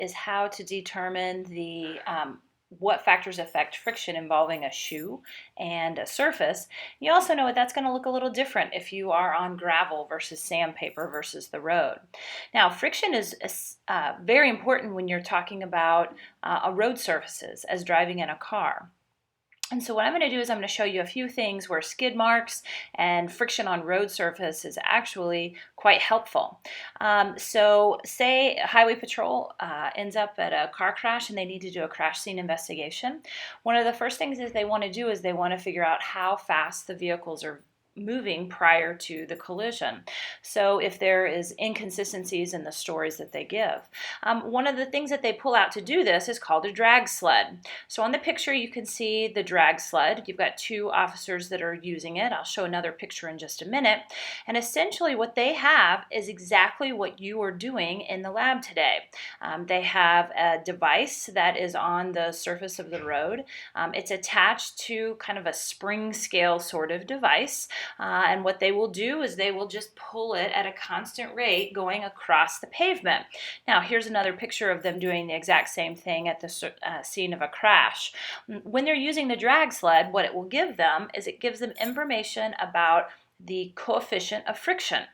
is how to determine the what factors affect friction involving a shoe and a surface. You also know that's going to look a little different if you are on gravel versus sandpaper versus the road. Now, friction is very important when you're talking about road surfaces as driving in a car. And so what I'm going to do is I'm going to show you a few things where skid marks and friction on road surface is actually quite helpful. So say Highway Patrol ends up at a car crash and they need to do a crash scene investigation. One of the first things that they want to do is they want to figure out how fast the vehicles are moving prior to the collision. So if there is inconsistencies in the stories that they give. One of the things that they pull out to do this is called a drag sled. So on the picture you can see the drag sled. You've got two officers that are using it. I'll show another picture in just a minute. And essentially what they have is exactly what you are doing in the lab today. They have a device that is on the surface of the road. It's attached to kind of a spring scale sort of device. And what they will do is they will just pull it at a constant rate going across the pavement. Now, here's another picture of them doing the exact same thing at the scene of a crash. When they're using the drag sled, what it will give them is it gives them information about the coefficient of friction.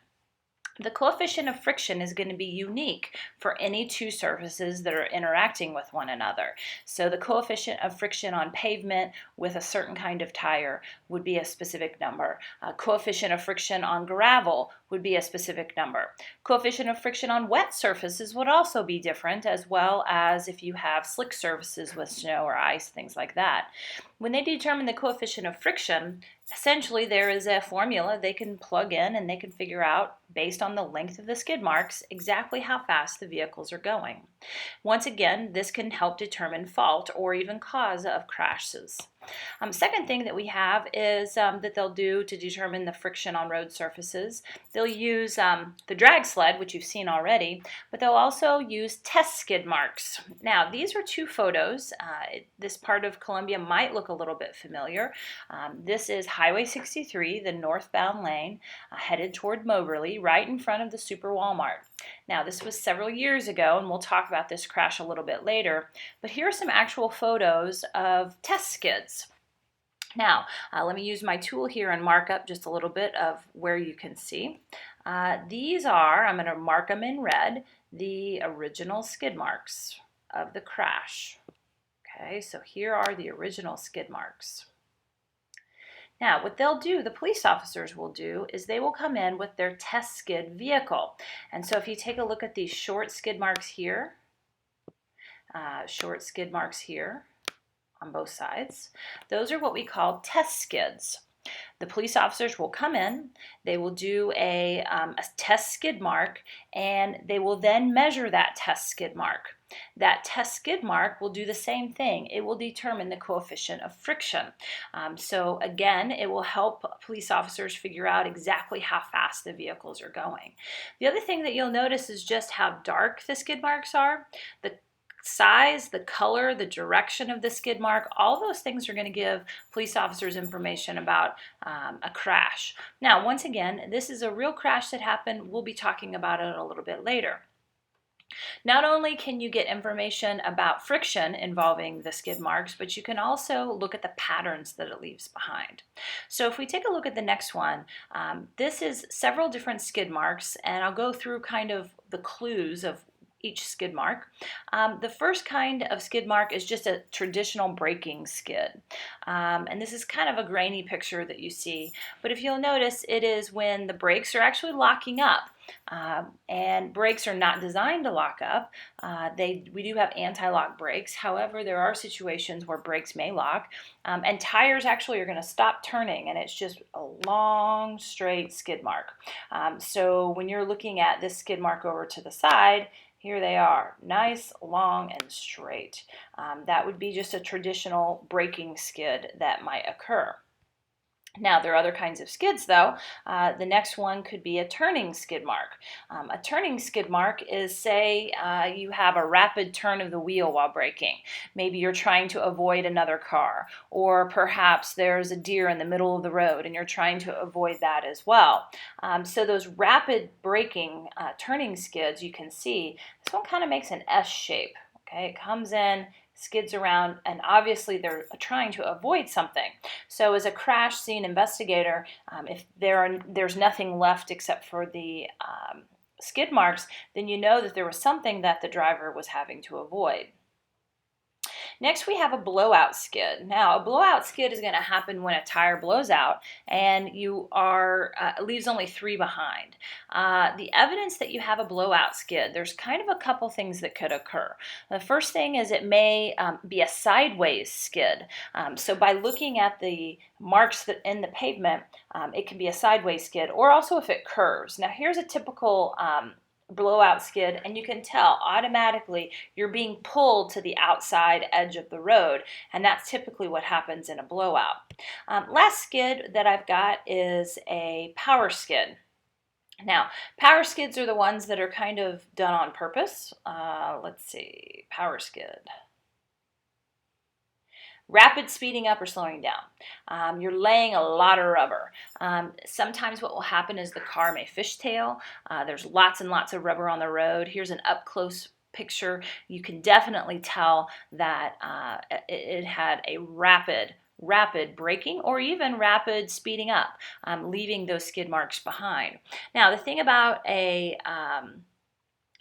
The coefficient of friction is going to be unique for any two surfaces that are interacting with one another. So the coefficient of friction on pavement with a certain kind of tire would be a specific number. Coefficient of friction on gravel would be a specific number. Coefficient of friction on wet surfaces would also be different, as well as if you have slick surfaces with snow or ice, things like that. When they determine the coefficient of friction, essentially there is a formula they can plug in and they can figure out, based on the length of the skid marks, exactly how fast the vehicles are going. Once again, this can help determine fault or even cause of crashes. Second thing that we have is that they'll do to determine the friction on road surfaces. They'll use the drag sled, which you've seen already, but they'll also use test skid marks. Now, these are two photos. This part of Columbia might look a little bit familiar. This is Highway 63, the northbound lane, headed toward Moberly, right in front of the Super Walmart. Now, this was several years ago, and we'll talk about this crash a little bit later, but here are some actual photos of test skids. Now, let me use my tool here and mark up just a little bit of where you can see. These are, I'm going to mark them in red, the original skid marks of the crash. Okay, so here are the original skid marks. Now, what they'll do, the police officers will do, is they will come in with their test skid vehicle. And so if you take a look at these short skid marks here on both sides, those are what we call test skids. The police officers will come in, they will do a test skid mark, and they will then measure that test skid mark. That test skid mark will do the same thing. It will determine the coefficient of friction. So again, it will help police officers figure out exactly how fast the vehicles are going. The other thing that you'll notice is just how dark the skid marks are. The size, the color, the direction of the skid mark, all those things are going to give police officers information about a crash. Now, once again, this is a real crash that happened. We'll be talking about it a little bit later. Not only can you get information about friction involving the skid marks, but you can also look at the patterns that it leaves behind. So if we take a look at the next one, this is several different skid marks, and I'll go through kind of the clues of each skid mark. The first kind of skid mark is just a traditional braking skid. And this is kind of a grainy picture that you see. But if you'll notice, it is when the brakes are actually locking up. And brakes are not designed to lock up. We do have anti-lock brakes. However, there are situations where brakes may lock. And tires actually are going to stop turning, and it's just a long, straight skid mark. So when you're looking at this skid mark over to the side, here they are, nice, long, and straight. That would be just a traditional braking skid that might occur. Now, there are other kinds of skids, though. The next one could be a turning skid mark. A turning skid mark is, say, you have a rapid turn of the wheel while braking. Maybe you're trying to avoid another car, or perhaps there's a deer in the middle of the road and you're trying to avoid that as well. So those rapid braking turning skids, you can see, this one kind of makes an S shape. Okay, it comes in, skids around, and obviously they're trying to avoid something. So as a crash scene investigator, if there's nothing left except for the skid marks, then you know that there was something that the driver was having to avoid. Next, we have a blowout skid. Now, a blowout skid is going to happen when a tire blows out and you are leaves only 3 behind. The evidence that you have a blowout skid, there's kind of a couple things that could occur. The first thing is it may be a sideways skid. So by looking at the marks that in the pavement, it can be a sideways skid, or also if it curves. Now, here's a typical blowout skid, and you can tell automatically you're being pulled to the outside edge of the road, and that's typically what happens in a blowout. Last skid that I've got is a power skid. Now, power skids are the ones that are kind of done on purpose. Let's see, power skid. Rapid speeding up or slowing down. You're laying a lot of rubber. Sometimes what will happen is the car may fishtail. There's lots and lots of rubber on the road. Here's an up-close picture. You can definitely tell that it had a rapid braking or even rapid speeding up, leaving those skid marks behind. Now, the thing about a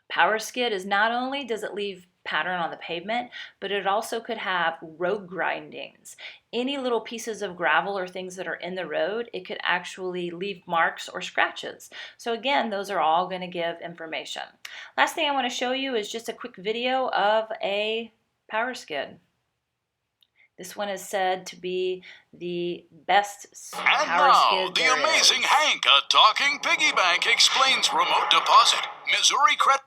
power skid is not only does it leave pattern on the pavement, but it also could have road grindings. Any little pieces of gravel or things that are in the road, it could actually leave marks or scratches. So again, those are all going to give information. Last thing I want to show you is just a quick video of a power skid. This one is said to be the best power skid there is. And now, the amazing Hank, a talking piggy bank, explains remote deposit. Missouri Credit.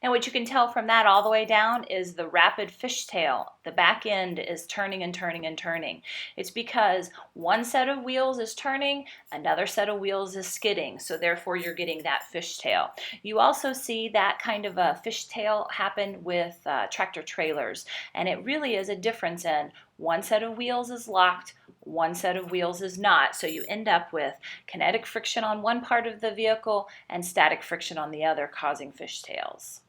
Now what you can tell from that all the way down is the rapid fishtail. The back end is turning and turning and turning. It's because one set of wheels is turning, another set of wheels is skidding, so therefore you're getting that fishtail. You also see that kind of a fishtail happen with tractor trailers, and it really is a difference in one set of wheels is locked, one set of wheels is not. So you end up with kinetic friction on one part of the vehicle and static friction on the other, causing fishtails.